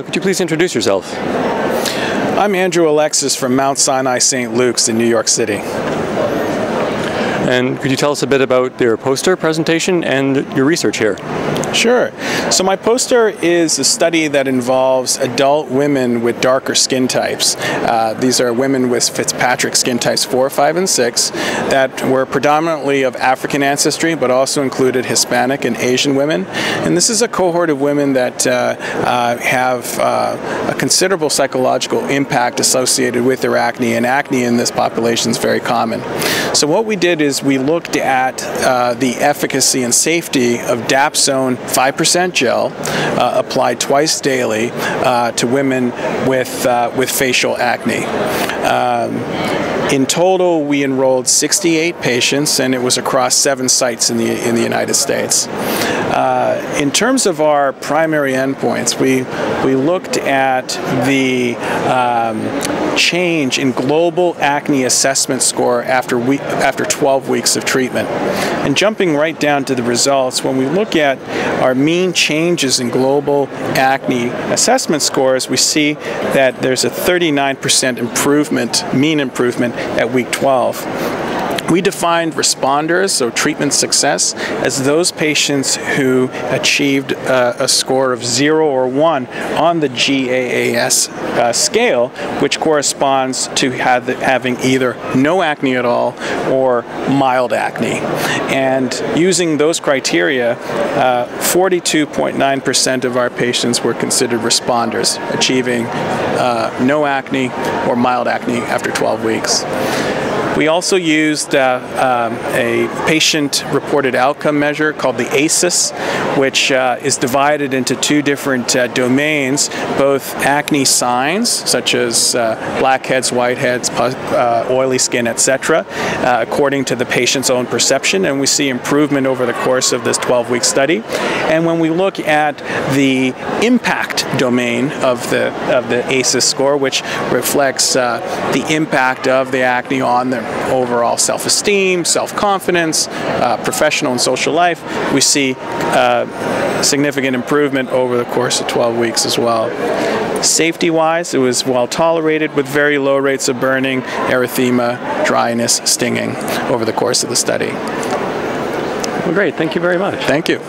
Could you please introduce yourself? I'm Andrew Alexis from Mount Sinai St. Luke's in New York City. And could you tell us a bit about your poster presentation and your research here? Sure. So my poster is a study that involves adult women with darker skin types. These are women with Fitzpatrick skin types 4, 5, and 6 that were predominantly of African ancestry, but also included Hispanic and Asian women. And this is a cohort of women that have a considerable psychological impact associated with their acne, and acne in this population is very common. So what we did is we looked at the efficacy and safety of Dapsone 5% gel applied twice daily to women with facial acne. In total, we enrolled 68 patients, and it was across 7 sites in the United States. In terms of our primary endpoints, we looked at the change in global acne assessment score after 12 weeks of treatment. And jumping right down to the results, when we look at our mean changes in global acne assessment scores, we see that there's a 39% improvement, mean improvement at week 12. We defined responders, so treatment success, as those patients who achieved a score of 0 or 1 on the GAAS scale, which corresponds to having either no acne at all or mild acne. And using those criteria, 42.9% of our patients were considered responders, achieving no acne or mild acne after 12 weeks. We also used a patient-reported outcome measure called the ACEs, which is divided into 2 different domains, both acne signs, such as blackheads, whiteheads, oily skin, etc., according to the patient's own perception, and we see improvement over the course of this 12-week study. And when we look at the impact domain of the ACEs score, which reflects the impact of the acne on the overall self-esteem, self-confidence, professional and social life, we see significant improvement over the course of 12 weeks as well. Safety-wise, it was well tolerated with very low rates of burning, erythema, dryness, stinging over the course of the study. Well, great. Thank you very much. Thank you.